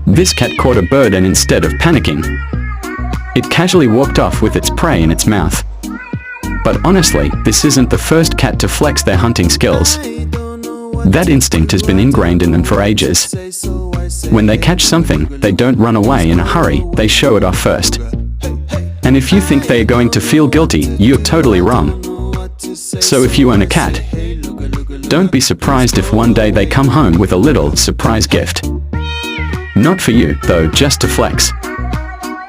This cat caught a bird and instead of panicking, it casually walked off with its prey in its mouth. But honestly, this isn't the first cat to flex their hunting skills. That instinct has been ingrained in them for ages. When they catch something, they don't run away in a hurry, they show it off first. And if you think they are going to feel guilty, you're totally wrong. So if you own a cat, don't be surprised if one day they come home with a little surprise gift. Not for you, though, just to flex.